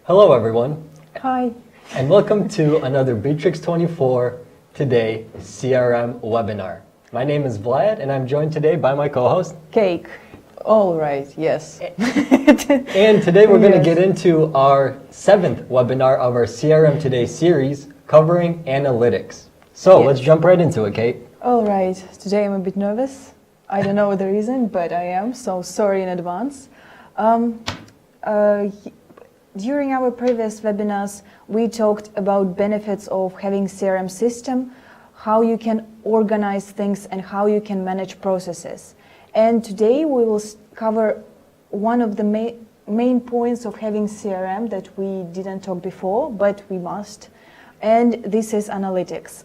Hello everyone, Hi. and welcome to another Bitrix 24 Today CRM webinar. My name is Vlad, and I'm joined today by my co-host. Cake. All right, yes. And today we're going to Yes. get into our 7th webinar of our CRM Today series covering analytics. So Yes. let's jump right into it, Kate. All right, today I'm a bit nervous. I don't know the reason, but I am, so sorry in advance. During our previous webinars, we talked about benefits of having CRM system, how you can organize things and how you can manage processes. And today we will cover one of the main points of having CRM that we didn't talk before, but we must. And this is analytics.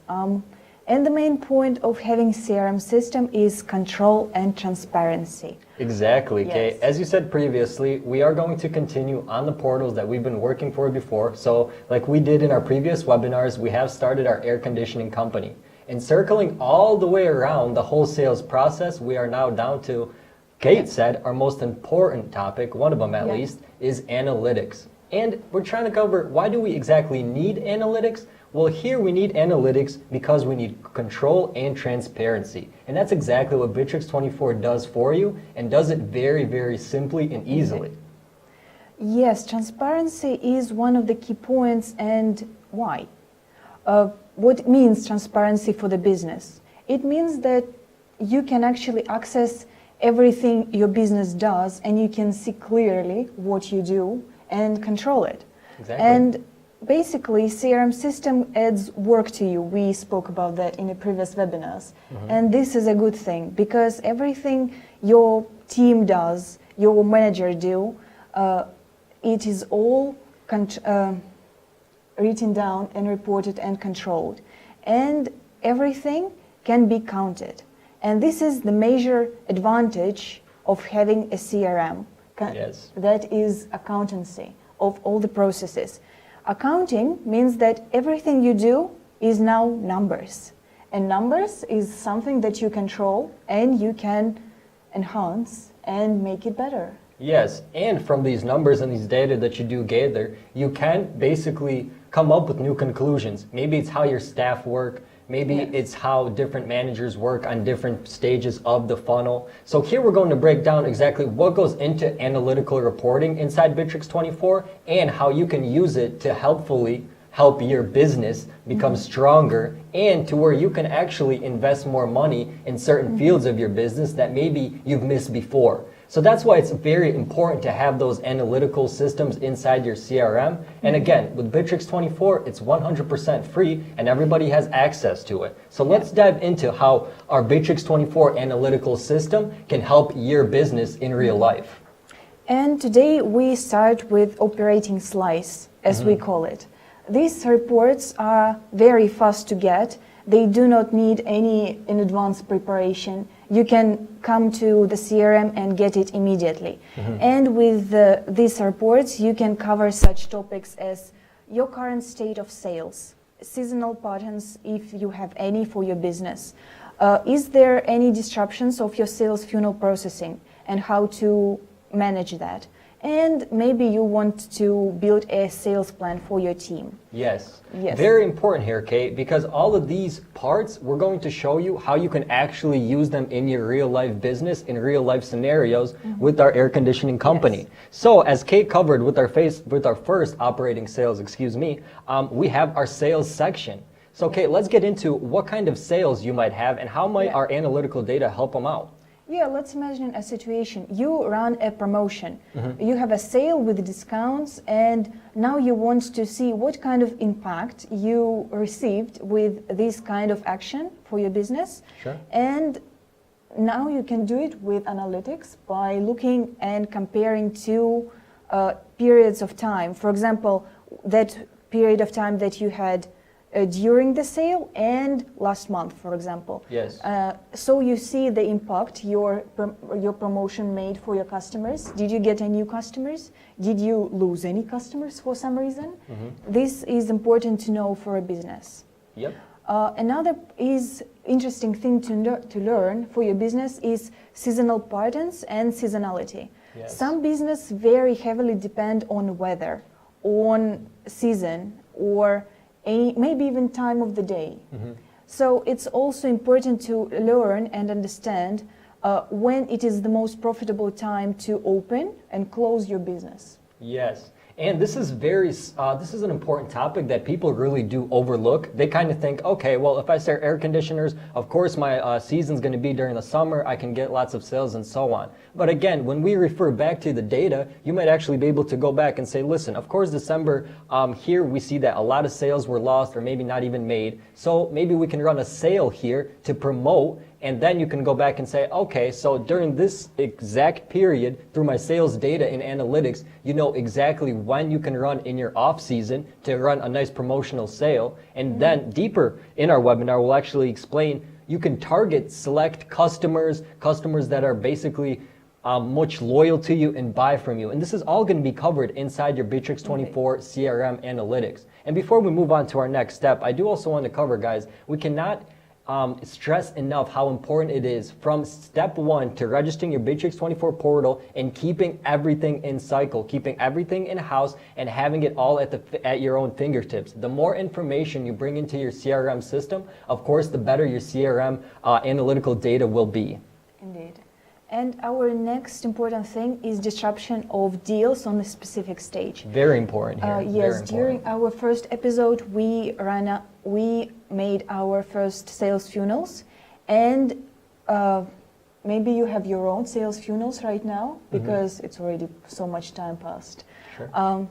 And the main point of having CRM system is control and transparency. Exactly, Kate. Yes. As you said previously, we are going to continue on the portals that we've been working for before. So like we did in our previous webinars, we have started our air conditioning company. And circling all the way around the whole sales process, we are now down to, Kate said, our most important topic, one of them at least, is analytics. And we're trying to cover, why do we exactly need analytics? Well, here we need analytics because we need control and transparency. And that's exactly what Bitrix 24 does for you, and does it very, very simply and easily. Yes, transparency is one of the key points, and why? What means transparency for the business? It means that you can actually access everything your business does, and you can see clearly what you do and control it. Exactly. And basically, CRM system adds work to you. We spoke about that in the previous webinars. And this is a good thing because everything your team does, your manager do, it is all written down and reported and controlled. And everything can be counted. And this is the major advantage of having a CRM. Yes. That is accountancy of all the processes. Accounting means that everything you do is now numbers. And numbers is something that you control and you can enhance and make it better. Yes, and from these numbers and these data that you do gather, you can basically come up with new conclusions. Maybe it's how your staff work, maybe it's how different managers work on different stages of the funnel. So here we're going to break down exactly what goes into analytical reporting inside Bitrix 24 and how you can use it to helpfully help your business become stronger and to where you can actually invest more money in certain fields of your business that maybe you've missed before. So that's why it's very important to have those analytical systems inside your CRM. And again, with Bitrix 24, it's 100% free and everybody has access to it. So let's dive into how our Bitrix 24 analytical system can help your business in real life. And today we start with operating slice, as we call it. These reports are very fast to get. They do not need any in advance preparation. You can come to the CRM and get it immediately. And with these reports, you can cover such topics as your current state of sales, seasonal patterns, if you have any for your business. Is there any disruptions of your sales funnel processing and how to manage that? And maybe you want to build a sales plan for your team. Yes. Yes. Very important here, Kate, because all of these parts, we're going to show you how you can actually use them in your real life business, in real life scenarios with our air conditioning company. Yes. So as Kate covered with our first operating sales, we have our sales section. So Kate, let's get into what kind of sales you might have and how might our analytical data help them out. Yeah, let's imagine a situation. You run a promotion. You have a sale with discounts, and now you want to see what kind of impact you received with this kind of action for your business. Sure. And now you can do it with analytics by looking and comparing two periods of time. For example, that period of time that you had during the sale and last month, for example. Yes. So you see the impact your promotion made for your customers. Did you get any new customers? Did you lose any customers for some reason? This is important to know for a business. Yep. Another interesting thing to learn for your business is seasonal patterns and seasonality. Yes. Some business very heavily depend on weather, on season or maybe even time of the day. So it's also important to learn and understand when it is the most profitable time to open and close your business. Yes. And this is this is an important topic that people really do overlook. They kind of think, okay, well, if I start air conditioners, of course my season's going to be during the summer. I can get lots of sales and so on. But again, when we refer back to the data, you might actually be able to go back and say, listen, of course, December, here we see that a lot of sales were lost or maybe not even made. So maybe we can run a sale here to promote. And then you can go back and say, okay, so during this exact period, through my sales data in analytics, you know exactly when you can run in your off season to run a nice promotional sale. And then deeper in our webinar, we'll actually explain you can target select customers that are basically much loyal to you and buy from you. And this is all going to be covered inside your Bitrix 24 CRM Analytics. And before we move on to our next step, I do also want to cover, guys, we cannot stress enough how important it is from step one to registering your Bitrix 24 portal and keeping everything in cycle, keeping everything in house and having it all at your own fingertips. The more information you bring into your CRM system, of course, the better your CRM analytical data will be. Indeed. And our next important thing is disruption of deals on a specific stage. Very important here. Yes, during our first episode, we made our first sales funnels, and maybe you have your own sales funnels right now because it's already so much time passed. Sure.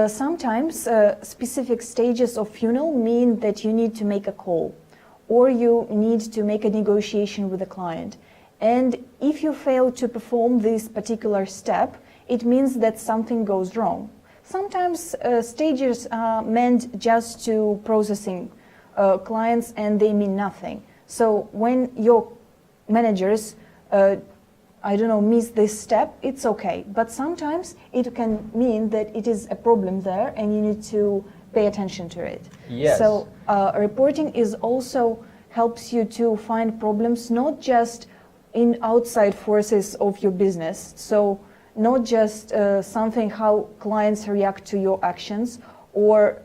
Sometimes specific stages of funnel mean that you need to make a call or you need to make a negotiation with a client. And if you fail to perform this particular step, it means that something goes wrong. Sometimes stages are meant just to processing clients and they mean nothing. So when your managers, miss this step, it's okay. But sometimes it can mean that it is a problem there and you need to pay attention to it. Yes. So reporting is also helps you to find problems, not just in outside forces of your business. So not just something how clients react to your actions or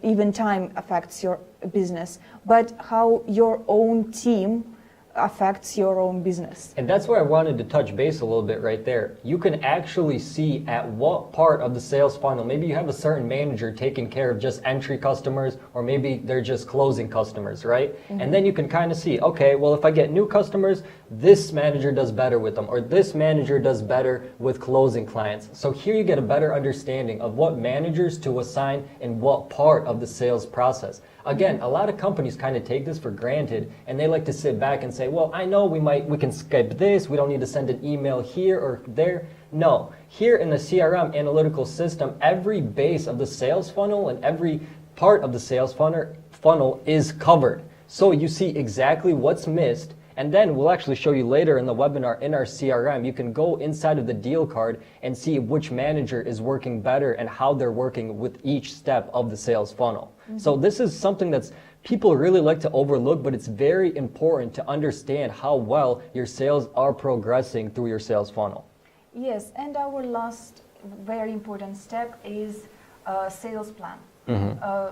even time affects your business, but how your own team affects your own business. And that's where I wanted to touch base a little bit right there. You can actually see at what part of the sales funnel, maybe you have a certain manager taking care of just entry customers, or maybe they're just closing customers, right? And then you can kind of see, okay, well, if I get new customers, this manager does better with them, or this manager does better with closing clients. So here you get a better understanding of what managers to assign in what part of the sales process. Again, a lot of companies kind of take this for granted and they like to sit back and say, well, I know we can Skype this, we don't need to send an email here or there. No, here in the CRM analytical system, every base of the sales funnel and every part of the sales funnel is covered. So you see exactly what's missed. And then we'll actually show you later in the webinar in our CRM, you can go inside of the deal card and see which manager is working better and how they're working with each step of the sales funnel. So this is something that's people really like to overlook, but it's very important to understand how well your sales are progressing through your sales funnel. Yes, and our last very important step is sales plan.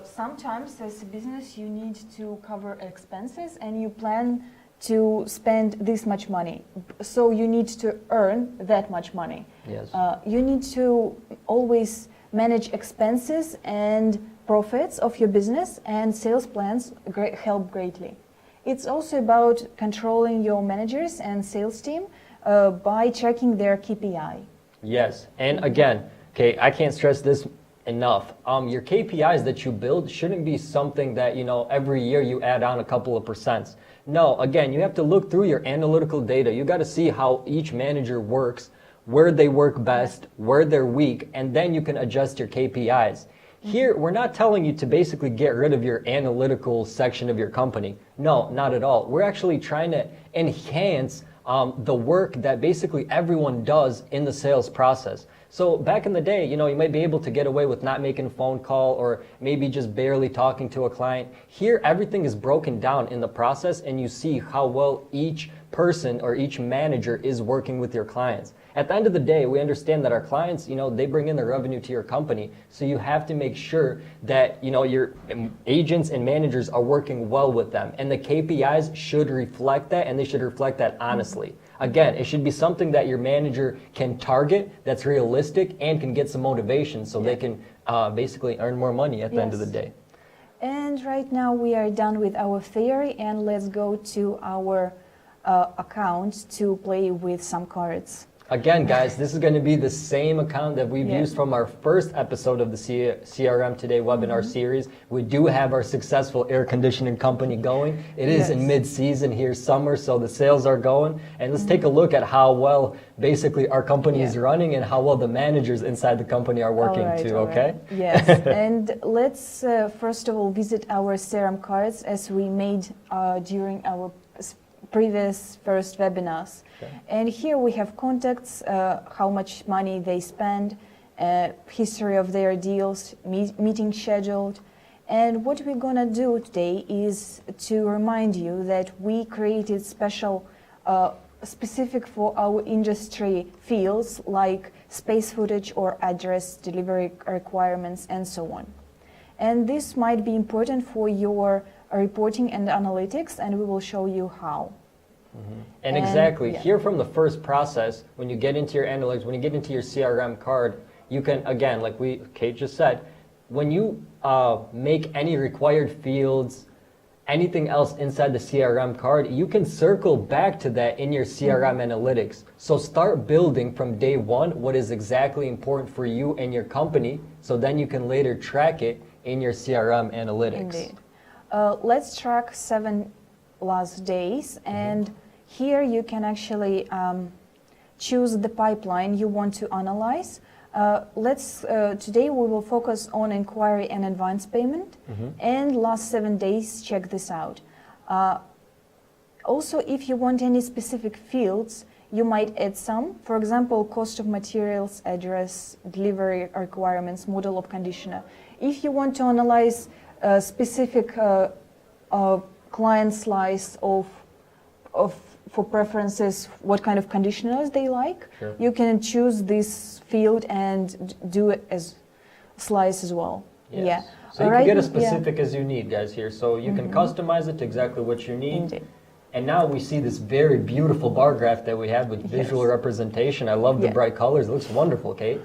Sometimes as a business you need to cover expenses and you plan to spend this much money. So you need to earn that much money. Yes. You need to always manage expenses and profits of your business, and sales plans help greatly. It's also about controlling your managers and sales team by checking their KPI. Yes, and again, okay, I can't stress this enough. Your KPIs that you build shouldn't be something that, every year you add on a couple of percents. No, again, you have to look through your analytical data. You got to see how each manager works, where they work best, where they're weak, and then you can adjust your KPIs. Here, we're not telling you to basically get rid of your analytical section of your company. No, not at all. We're actually trying to enhance the work that basically everyone does in the sales process. So back in the day, you might be able to get away with not making a phone call or maybe just barely talking to a client. Here, everything is broken down in the process and you see how well each person or each manager is working with your clients. at the end of the day, we understand that our clients, they bring in the revenue to your company. So you have to make sure that, your agents and managers are working well with them. And the KPIs should reflect that, and they should reflect that honestly. Again, it should be something that your manager can target, that's realistic, and can get some motivation so they can basically earn more money at the end of the day. And right now we are done with our theory, and let's go to our account to play with some cards. Again, guys, this is going to be the same account that we've used from our first episode of the CRM Today webinar series. We do have our successful air conditioning company going. It is in mid-season here, summer, so the sales are going. And let's take a look at how well basically our company is running and how well the managers inside the company are working too, okay? Yes, and let's first of all visit our CRM cards as we made during our previous first webinars. And here we have contacts, how much money they spend, history of their deals, meeting scheduled. And what we're gonna do today is to remind you that we created special, specific for our industry fields like space footage or address delivery requirements and so on. And this might be important for your reporting and analytics, and we will show you how. And exactly, here from the first process, when you get into your analytics, when you get into your CRM card, you can, again, like Kate just said, when you make any required fields, anything else inside the CRM card, you can circle back to that in your CRM analytics. So start building from day one what is exactly important for you and your company, so then you can later track it in your CRM analytics. Indeed. Let's track 7 last days, and here you can actually choose the pipeline you want to analyze. Today we will focus on inquiry and advance payment, and last 7 days, check this out. Also, if you want any specific fields, you might add some. For example, cost of materials, address, delivery requirements, model of conditioner. If you want to analyze a specific client slice for preferences, what kind of conditioners they like, you can choose this field and do it as slice as well. So you can get as specific as you need, guys, here. So you can customize it to exactly what you need. Indeed. And now we see this very beautiful bar graph that we have with visual representation. I love the bright colors. It looks wonderful, Kate.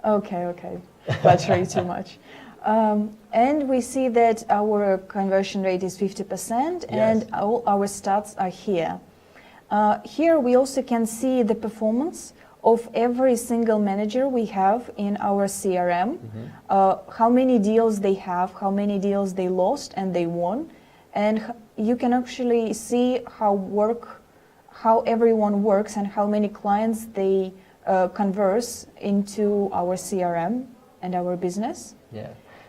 Okay. That's really too much. And we see that our conversion rate is 50%, and all our stats are here. Here we also can see the performance of every single manager we have in our CRM, how many deals they have, how many deals they lost and they won, and you can actually see how everyone works and how many clients they converse into our CRM and our business.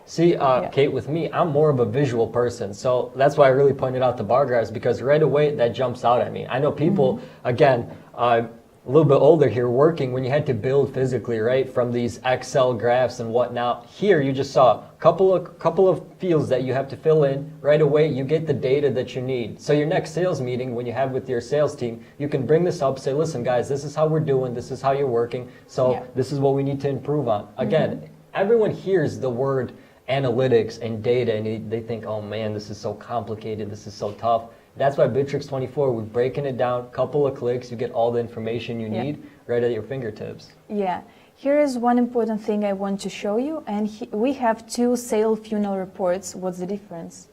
See, Kate, with me, I'm more of a visual person, so that's why I really pointed out the bar graphs, because right away that jumps out at me. I know people, again, a little bit older here working, when you had to build physically, right, from these Excel graphs and whatnot. Here you just saw a couple of fields that you have to fill in. Right away you get the data that you need. So your next sales meeting, when you have with your sales team, you can bring this up, say, listen guys, this is how we're doing, this is how you're working, so this is what we need to improve on. Again, everyone hears the word analytics and data and they think, oh man, this is so complicated, this is so tough. That's why Bitrix 24, we're breaking it down, couple of clicks, you get all the information you need right at your fingertips. Here is one important thing I want to show you, and we have 2 sales funnel reports. What's the difference?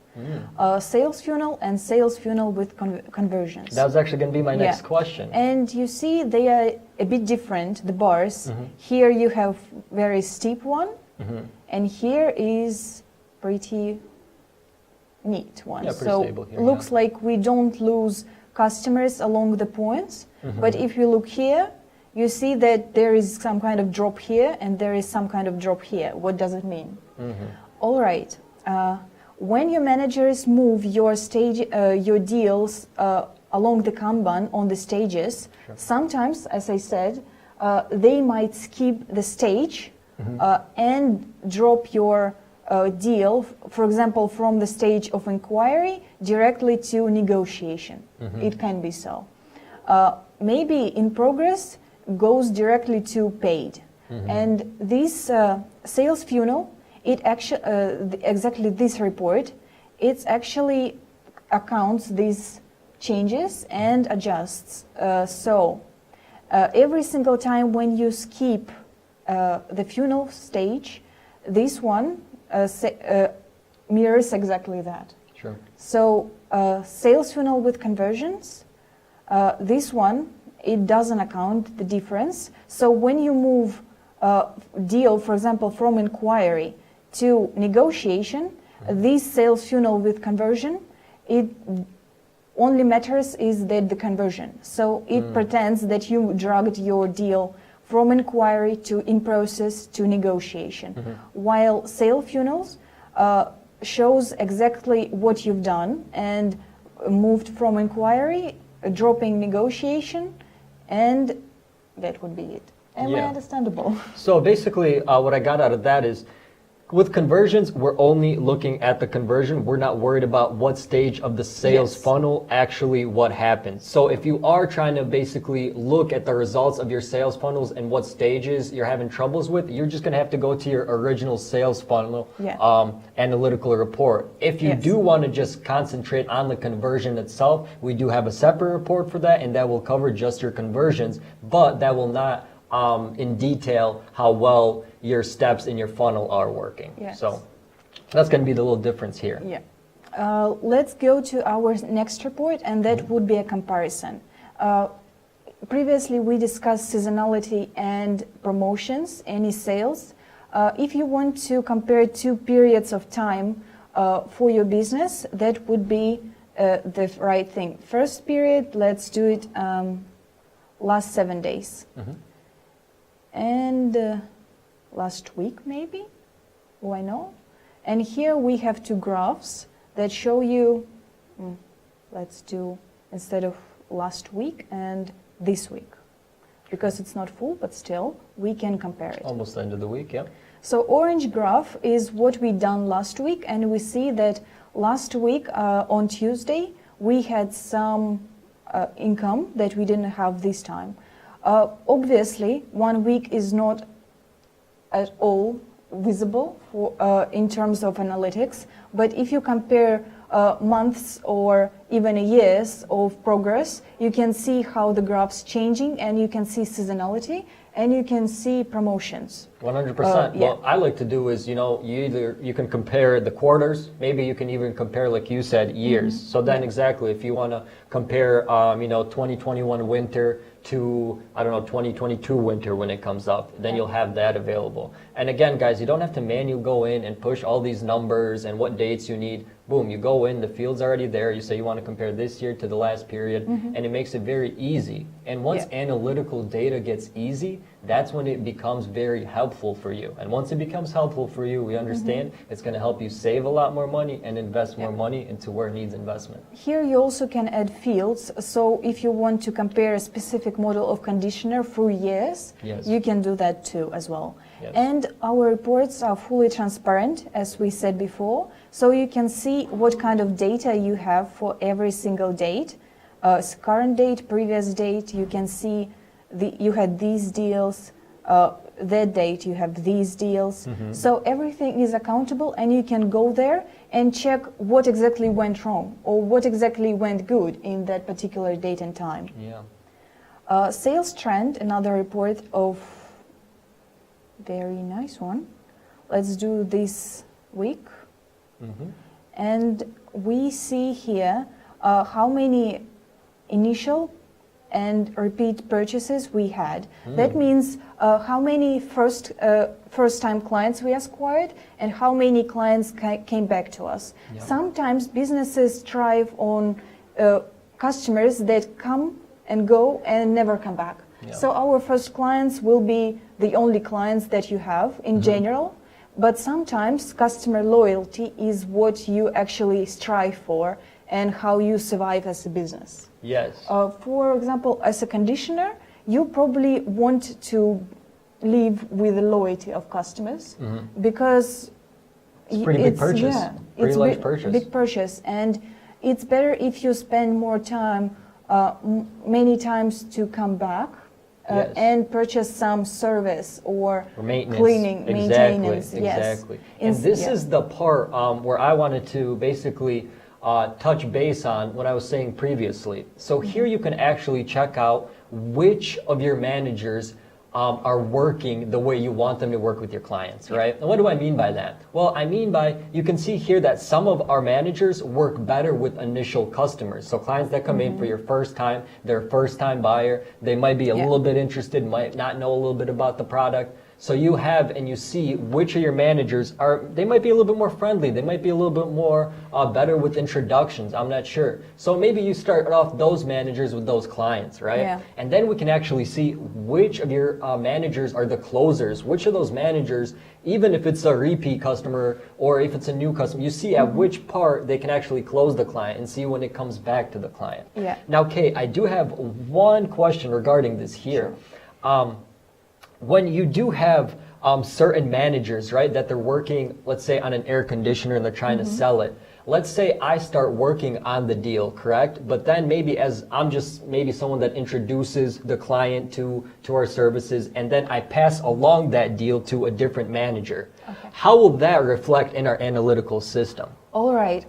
Sales funnel and sales funnel with conversions. That was actually going to be my next question. And you see they are a bit different, the bars. Here you have very steep one, and here is pretty neat one. So here, looks like we don't lose customers along the points, but if you look here, you see that there is some kind of drop here and there is some kind of drop here. What does it mean? All right. When your managers move your deals along the Kanban on the stages, sometimes, as I said, they might skip the stage and drop your deal, for example, from the stage of inquiry directly to negotiation. It can be so. Maybe in progress, goes directly to paid. And this sales funnel, it actually exactly this report, it actually accounts these changes and adjusts. Every single time when you skip the funnel stage, this one mirrors exactly that. Sure. So sales funnel with conversions, this one, it doesn't account the difference. So when you move deal, for example, from inquiry to negotiation, this sales funnel with conversion, it only matters is that the conversion. So it pretends that you dragged your deal from inquiry to in process to negotiation. While sales funnels shows exactly what you've done and moved from inquiry, dropping negotiation, and that would be it. Am I understandable? So basically, what I got out of that is, with conversions, we're only looking at the conversion. We're not worried about what stage of the sales funnel actually what happens. So if you are trying to basically look at the results of your sales funnels and what stages you're having troubles with, you're just going to have to go to your original sales funnel analytical report. If you do want to just concentrate on the conversion itself, we do have a separate report for that, and that will cover just your conversions, but that will not in detail how well your steps in your funnel are working. So that's going to be the little difference here. Let's go to our next report, and that would be a comparison. Previously, we discussed seasonality and promotions, any sales. If you want to compare two periods of time for your business, that would be the right thing. First period, let's do it last 7 days. And last week, maybe? Why not? And here we have two graphs that show you, let's do instead of last week and this week. Because it's not full, but still, we can compare it. Almost the end of the week, So orange graph is what we done last week, and we see that last week on Tuesday, we had some income that we didn't have this time. Obviously, 1 week is not at all visible for, in terms of analytics, but if you compare months or even years of progress, you can see how the graph's changing, and you can see seasonality, and you can see promotions. 100%. What I like to do is, you can compare the quarters, maybe you can even compare, like you said, years. So then exactly, if you want to compare, 2021 winter to, 2022 winter when it comes up, then you'll have that available. And again, guys, you don't have to manually go in and push all these numbers and what dates you need. Boom, you go in, the field's already there. You say you want to compare this year to the last period, and it makes it very easy. And once analytical data gets easy, that's when it becomes very helpful for you. And once it becomes helpful for you, we understand it's going to help you save a lot more money and invest more money into where it needs investment. Here you also can add fields. So if you want to compare a specific model of conditioner for years, you can do that too as well. And our reports are fully transparent, as we said before. So you can see what kind of data you have for every single date. Current date, previous date, you can see you had these deals, that date you have these deals. So everything is accountable, and you can go there and check what exactly went wrong or what exactly went good in that particular date and time. Sales trend, another report of very nice one. Let's do this week. And we see here how many initial and repeat purchases we had. That means how many first-time clients we acquired and how many clients came back to us. Sometimes businesses thrive on customers that come and go and never come back. So our first clients will be the only clients that you have in general, but sometimes customer loyalty is what you actually strive for and how you survive as a business. For example, as a conditioner, you probably want to live with the loyalty of customers because it's a pretty big purchase. Pretty large purchase. Big purchase, and it's better if you spend more time, many times to come back Yes. and purchase some service or maintenance. cleaning, maintenance. Exactly. Yes. And this is the part where I wanted to basically touch base on what I was saying previously. So here you can actually check out which of your managers are working the way you want them to work with your clients, right? And what do I mean by that? Well, I mean by, you can see here that some of our managers work better with initial customers. So clients that come in for your first time, they're a first time buyer, they might be a little bit interested, might not know a little bit about the product. So you have and you see which of your managers are, they might be a little bit more friendly, they might be a little bit more better with introductions, I'm not sure. So maybe you start off those managers with those clients, right? Yeah. And then we can actually see which of your managers are the closers, which of those managers, even if it's a repeat customer or if it's a new customer, you see at which part they can actually close the client and see when it comes back to the client. Yeah. Now, Kate, I do have one question regarding this here. When you do have certain managers, right, that they're working, let's say on an air conditioner and they're trying to sell it. Let's say I start working on the deal, correct? But then maybe as I'm just maybe someone that introduces the client to our services, and then I pass along that deal to a different manager. Okay. How will that reflect in our analytical system? All right.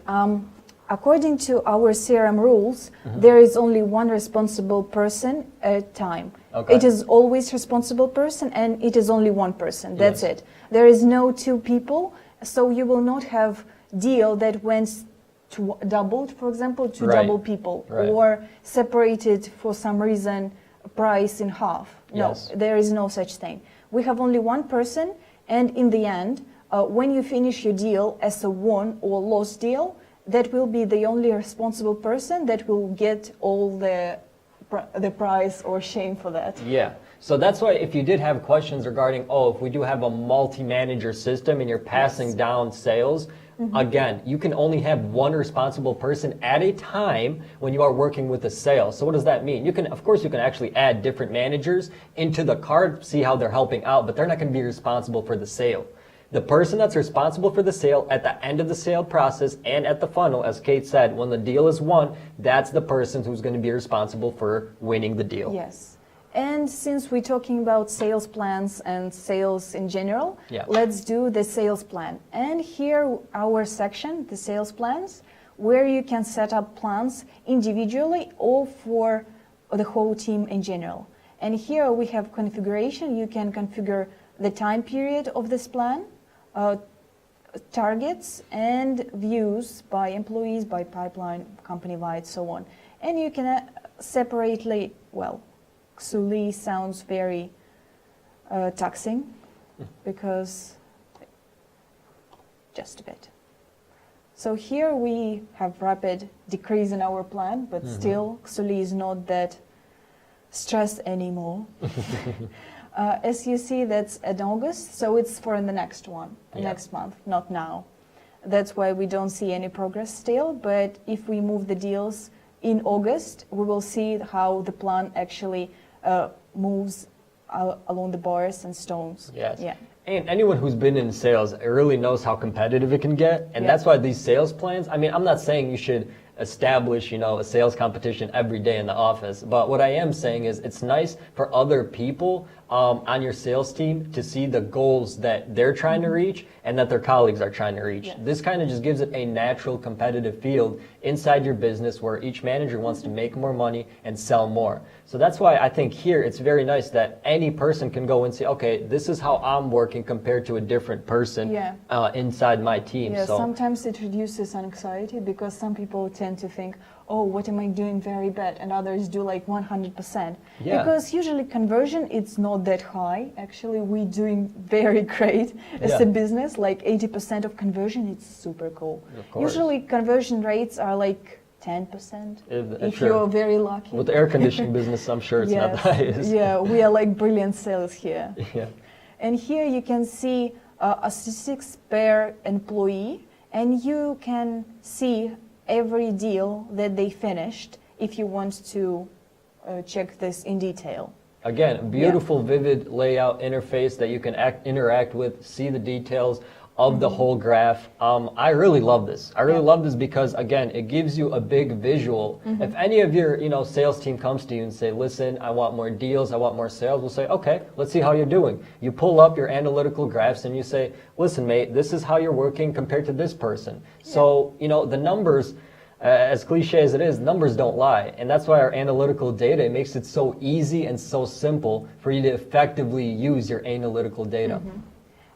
According to our CRM rules, there is only one responsible person at a time. Okay. It is always responsible person, and it is only one person. That's it. There is no two people, so you will not have deal that went to doubled, for example, to double people, or separated for some reason price in half. No, there is no such thing. We have only one person, and in the end, when you finish your deal as a won or lost deal, that will be the only responsible person that will get all the price or shame for that. Yeah. So that's why if you did have questions regarding, if we do have a multi-manager system and you're passing down sales, again, you can only have one responsible person at a time when you are working with a sale. So what does that mean? You can, of course, you can actually add different managers into the card, see how they're helping out, but they're not going to be responsible for the sale. The person that's responsible for the sale at the end of the sale process and at the funnel, as Kate said, when the deal is won, that's the person who's going to be responsible for winning the deal. Yes. And since we're talking about sales plans and sales in general, let's do the sales plan. And here our section, the sales plans, where you can set up plans individually or for the whole team in general. And here we have configuration. You can configure the time period of this plan, targets and views by employees, by pipeline, company-wide, so on. And you can separately, XULI sounds very taxing because just a bit. So here we have rapid decrease in our plan, but still XULI is not that stressed anymore. As you see, that's in August, so it's for the next one, next month, not now. That's why we don't see any progress still, but if we move the deals in August, we will see how the plan actually moves along the bars and stones. Yes. Yeah. And anyone who's been in sales really knows how competitive it can get, and that's why these sales plans, I mean, I'm not saying you should establish, a sales competition every day in the office. But what I am saying is it's nice for other people on your sales team to see the goals that they're trying to reach and that their colleagues are trying to reach. This kind of just gives it a natural competitive field inside your business where each manager wants to make more money and sell more. So that's why I think here it's very nice that any person can go and say, okay, this is how I'm working compared to a different person inside my team. Yeah, so sometimes it reduces anxiety because some people tend to think, oh, what am I doing very bad? And others do like 100%. Because usually conversion, it's not that high. Actually, we're doing very great as a business, like 80% of conversion. It's super cool. Usually conversion rates are like 10%, if you're very lucky. With the air conditioning business, I'm sure it's not the highest. Yeah, we are like brilliant sales here. And here you can see statistics per employee, and you can see every deal that they finished if you want to check this in detail. Again, beautiful, vivid layout interface that you can interact with, see the details of the whole graph. I really love this. I really love this because, again, it gives you a big visual. If any of your sales team comes to you and say, listen, I want more deals, I want more sales, we'll say, okay, let's see how you're doing. You pull up your analytical graphs and you say, listen, mate, this is how you're working compared to this person. So, the numbers, as cliche as it is, numbers don't lie. And that's why our analytical data, it makes it so easy and so simple for you to effectively use your analytical data.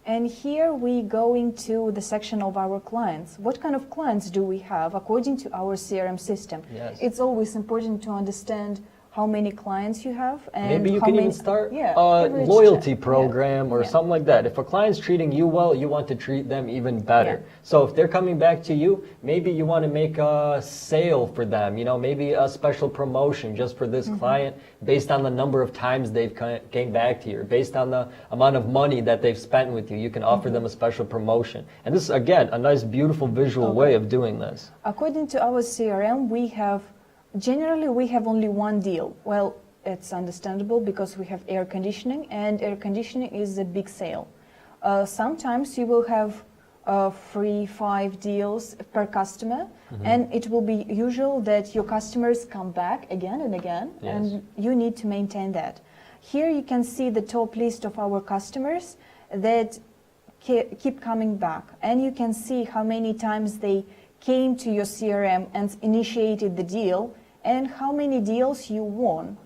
And here we go into the section of our clients. What kind of clients do we have according to our CRM system? Yes. It's always important to understand how many clients you have and Maybe you how can many, even start a average loyalty check. program or something like that. If a client's treating you well, you want to treat them even better. So if they're coming back to you, maybe you want to make a sale for them, maybe a special promotion just for this client based on the number of times they've came back to you, or based on the amount of money that they've spent with you. You can offer them a special promotion. And this is, again, a nice, beautiful visual way of doing this. According to our CRM, generally we have only one deal. Well, it's understandable because we have air conditioning, and air conditioning is a big sale. Sometimes you will have 3-5 deals per customer, and it will be usual that your customers come back again and again, and you need to maintain that. Here you can see the top list of our customers that keep coming back, and you can see how many times they came to your CRM and initiated the deal, and how many deals you won.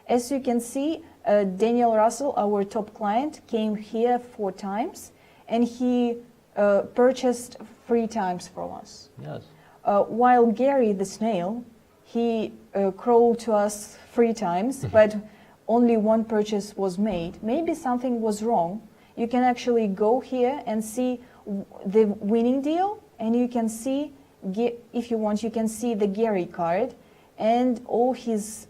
As you can see, Daniel Russell, our top client, came here 4 times, and he purchased 3 times from us. Yes. While Gary the snail, he crawled to us 3 times, but only 1 purchase was made. Maybe something was wrong. You can actually go here and see the winning deal, and you can see, if you want, you can see the Gary card and all his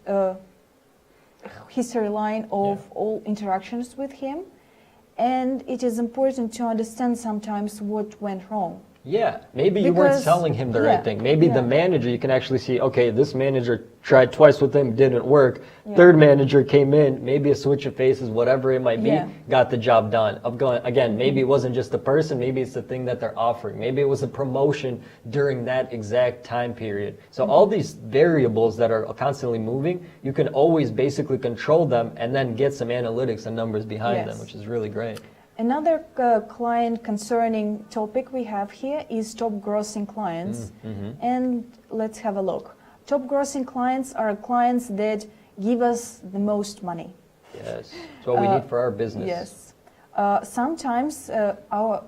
history line of all interactions with him. And it is important to understand sometimes what went wrong. Yeah, maybe you weren't selling him the right thing. Maybe the manager, you can actually see, okay, this manager tried twice with him, didn't work. Third manager came in, maybe a switch of faces, whatever it might be, got the job done. Again, maybe it wasn't just the person, maybe it's the thing that they're offering. Maybe it was a promotion during that exact time period. So all these variables that are constantly moving, you can always basically control them and then get some analytics and numbers behind them, which is really great. Another client concerning topic we have here is top grossing clients. And let's have a look. Top grossing clients are clients that give us the most money. Yes, it's what we need for our business. Yes. Sometimes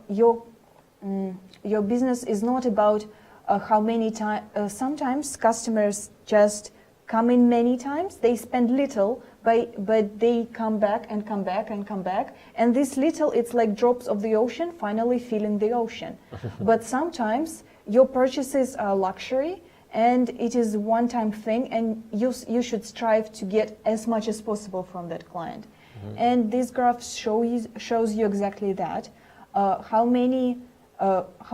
your business is not about how many times. Sometimes customers just come in many times. They spend little, but they come back and come back and come back. And this little, it's like drops of the ocean finally filling the ocean. But sometimes your purchases are luxury, and it is a one-time thing, and you should strive to get as much as possible from that client. And this graph shows you exactly that, how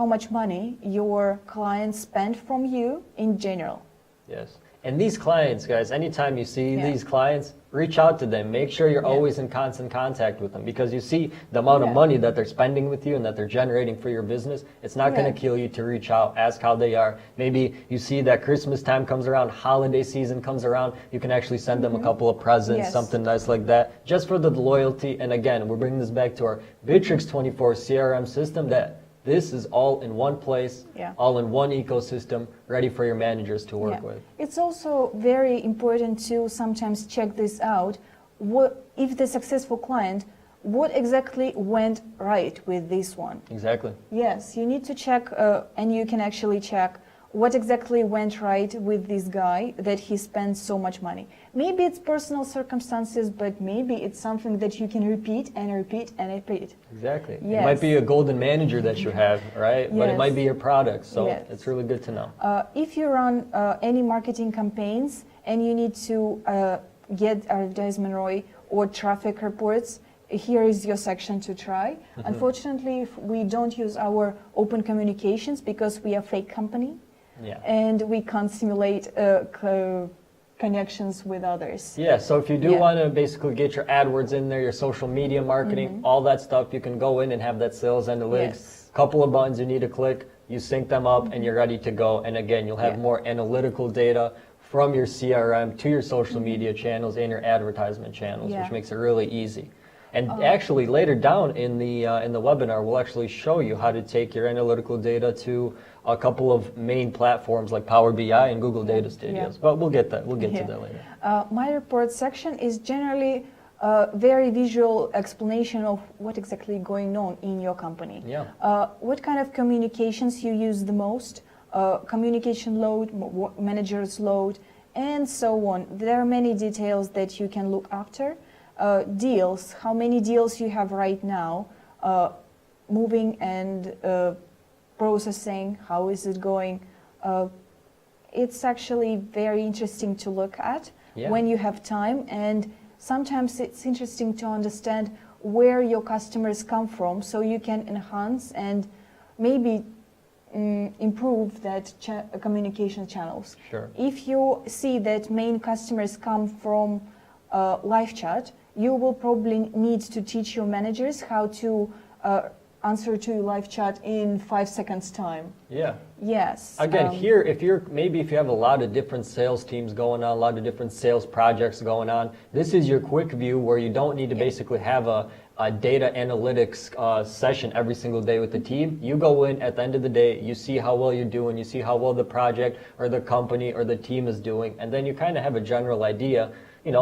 much money your clients spend from you in general. Yes. And these clients, guys, anytime you see these clients, reach out to them. Make sure you're always in constant contact with them, because you see the amount of money that they're spending with you and that they're generating for your business. It's not going to kill you to reach out, ask how they are. Maybe you see that Christmas time comes around, holiday season comes around, you can actually send them a couple of presents, something nice like that, just for the loyalty. And again, we're bringing this back to our Bitrix 24 CRM system, that this is all in one place, all in one ecosystem, ready for your managers to work with. It's also very important to sometimes check this out. If the successful client, what exactly went right with this one? Exactly. Yes, you need to check, and you can actually check what exactly went right with this guy that he spent so much money. Maybe it's personal circumstances, but maybe it's something that you can repeat and repeat and repeat. Exactly. It might be a golden manager that you have, right? But it might be your product, so it's really good to know. If you run any marketing campaigns and you need to get advertisement ROI or traffic reports, here is your section to try. Unfortunately, we don't use our open communications because we are a fake company. And we can't simulate connections with others. Yeah, so if you do want to basically get your AdWords in there, your social media marketing, all that stuff, you can go in and have that sales analytics couple of buttons you need to click, you sync them up, and you're ready to go. And again, you'll have more analytical data from your CRM to your social media channels and your advertisement channels, which makes it really easy. And actually, later down in the webinar, we'll actually show you how to take your analytical data to a couple of main platforms like Power BI and Google Data Studios. But we'll get to that later. My report section is generally a very visual explanation of what exactly going on in your company. What kind of communications you use the most, communication load, manager's load, and so on. There are many details that you can look after. Deals, how many deals you have right now, moving and processing, how is it going. It's actually very interesting to look at when you have time, and sometimes it's interesting to understand where your customers come from so you can enhance and maybe improve that communication channels. If you see that main customers come from live chat, you will probably need to teach your managers how to answer to live chat in 5 seconds time. Again, here, if you have a lot of different sales teams going on, a lot of different sales projects going on, this is your quick view where you don't need to basically have a data analytics session every single day with the team. You go in at the end of the day, you see how well you're doing, you see how well the project or the company or the team is doing, and then you kind of have a general idea,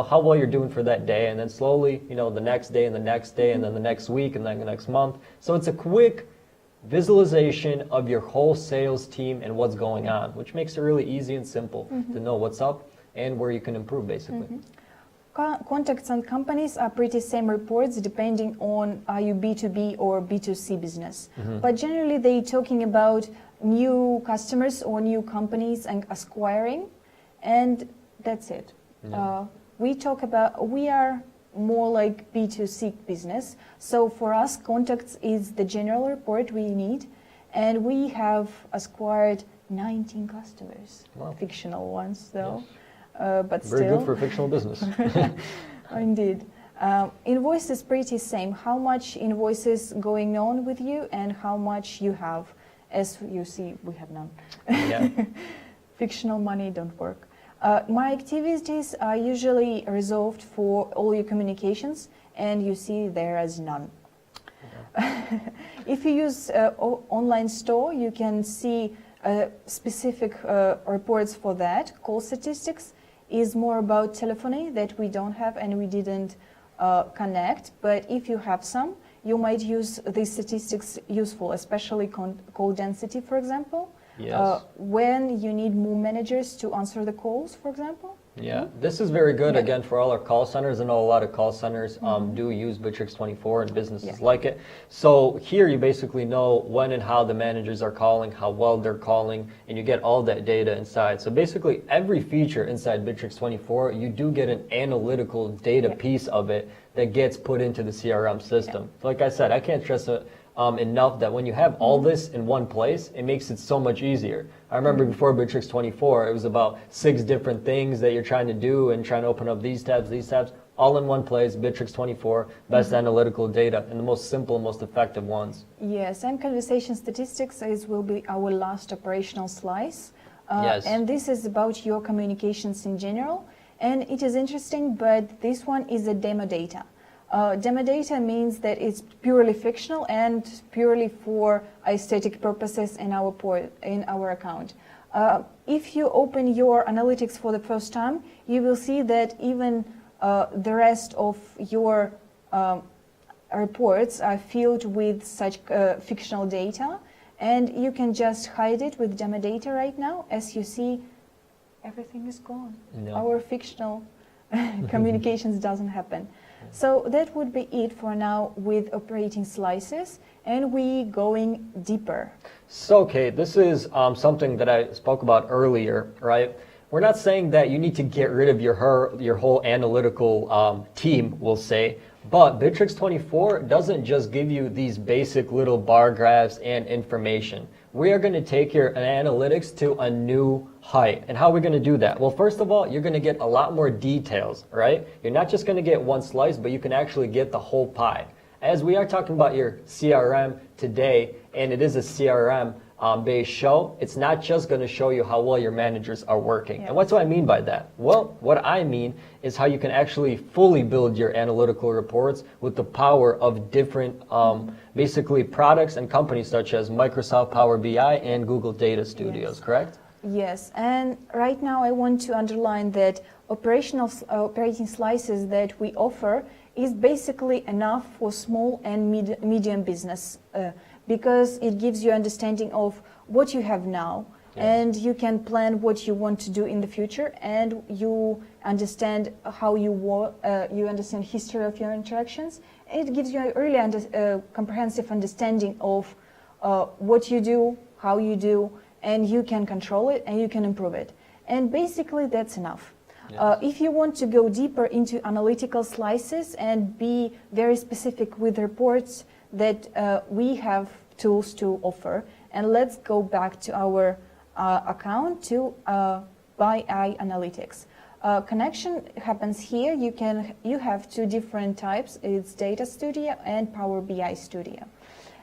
how well you're doing for that day, and then slowly, the next day and the next day and then the next week and then the next month. So it's a quick visualization of your whole sales team and what's going on, which makes it really easy and simple to know what's up and where you can improve, basically. Contacts and companies are pretty same reports depending on are you B2B or B2C business. But generally they're talking about new customers or new companies and acquiring, and that's it. We are more like B2C business. So for us, contacts is the general report we need, and we have acquired 19 customers, fictional ones though. But very still, good for a fictional business. Indeed. Invoice is pretty same. How much invoices going on with you and how much you have. As you see, we have none. Fictional money don't work. My activities are usually resolved for all your communications, and you see there as none. If you use online store, you can see specific reports for that. Call statistics is more about telephony that we don't have and we didn't connect. But if you have some, you might use these statistics useful, especially call density, for example. When you need more managers to answer the calls, for example. This is very good, again, for all our call centers. I know a lot of call centers do use Bittrex 24 and businesses like it. So here you basically know when and how the managers are calling, how well they're calling, and you get all that data inside. So basically every feature inside Bittrex 24, you do get an analytical data piece of it that gets put into the CRM system. So like I said, I can't stress it enough that when you have all this in one place, it makes it so much easier. I remember before Bittrex 24, it was about 6 different things that you're trying to do and trying to open up these tabs, all in one place. Bittrex 24, best analytical data, and the most simple, most effective ones. Yes, and conversation statistics will be our last operational slice. And this is about your communications in general. And it is interesting, but this one is a demo data. Demo data means that it's purely fictional and purely for aesthetic purposes in our account. If you open your analytics for the first time, you will see that even the rest of your reports are filled with such fictional data, and you can just hide it with demo data right now. As you see, everything is gone. Our fictional communications doesn't happen. So that would be it for now with operating slices, and we going deeper. So, Kate, this is something that I spoke about earlier, right? We're not saying that you need to get rid of your whole analytical team, we'll say, but Bittrex 24 doesn't just give you these basic little bar graphs and information. We are going to take your analytics to a new height. And how are we going to do that? Well, first of all, you're going to get a lot more details, right? You're not just going to get one slice, but you can actually get the whole pie. as we are talking about your CRM today, and it is a CRM based show, it's not just going to show you how well your managers are working. Yeah. And what do I mean by that? Well, what I mean is how you can actually fully build your analytical reports with the power of different basically products and companies such as Microsoft Power BI and Google Data Studios, Yes. correct? Yes, and right now I want to underline that operating slices that we offer is basically enough for small and medium business because it gives you understanding of what you have now. Yes. And you can plan what you want to do in the future, and you understand how you understand history of your interactions. It gives you a really comprehensive understanding of what you do, how you do, and you can control it and you can improve it. And basically that's enough. Yes. If you want to go deeper into analytical slices and be very specific with reports, that we have tools to offer. And let's go back to our account to BI Analytics. Connection happens here. You have two different types. It's Data Studio and Power BI Studio.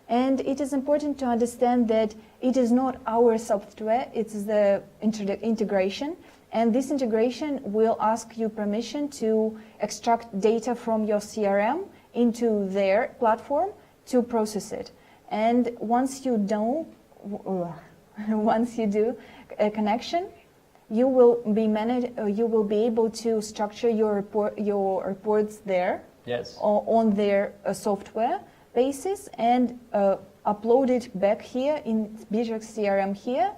And it is important to understand that it is not our software, it's the integration. And this integration will ask you permission to extract data from your CRM into their platform to process it. And once you do a connection, you will be able to structure your reports there. Yes. On their software basis and upload it back here in Bittrex CRM here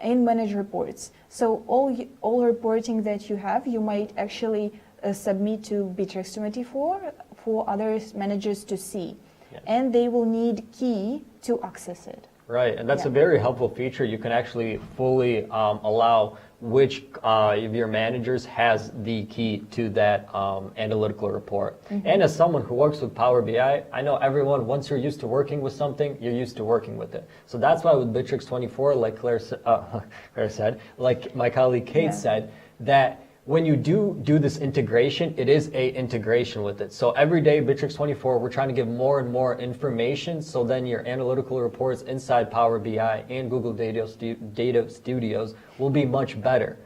in Manage Reports. So all reporting that you have, you might actually submit to Bittrex 24 for other managers to see. Yes. And they will need key to access it. Right, and that's Yeah. a very helpful feature. You can actually fully allow which of your managers has the key to that analytical report. Mm-hmm. And as someone who works with Power BI, I know everyone, once you're used to working with something, you're used to working with it. So that's why with Bittrex 24, like Claire said, like my colleague Kate Yeah. said, that when you do this integration, it is a integration with it. So every day, Bittrex 24, we're trying to give more and more information, so then your analytical reports inside Power BI and Google Data Studios will be much better.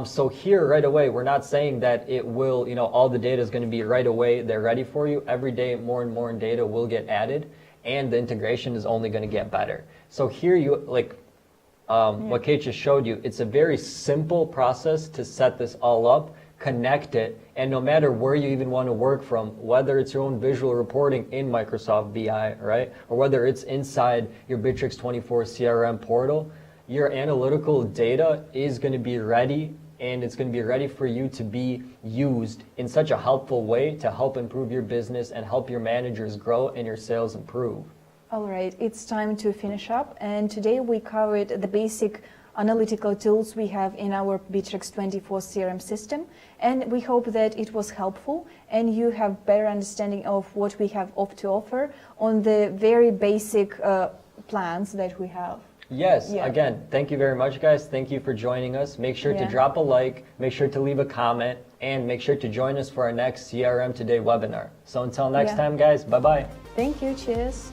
So here, right away, we're not saying that it will, all the data is going to be right away, they're ready for you. Every day, more and more data will get added, and the integration is only going to get better. So here, what Kate just showed you, it's a very simple process to set this all up, connect it, and no matter where you even want to work from, whether it's your own visual reporting in Microsoft BI, right, or whether it's inside your Bittrex 24 CRM portal, your analytical data is going to be ready, and it's going to be ready for you to be used in such a helpful way to help improve your business and help your managers grow and your sales improve. All right, it's time to finish up. And today we covered the basic analytical tools we have in our Bittrex 24 CRM system. And we hope that it was helpful and you have better understanding of what we have to offer on the very basic plans that we have. Yes, Yeah. Again, thank you very much, guys. Thank you for joining us. Make sure to Yeah. drop a like, make sure to leave a comment, and make sure to join us for our next CRM Today webinar. So until next Yeah. time, guys, bye-bye. Thank you, cheers.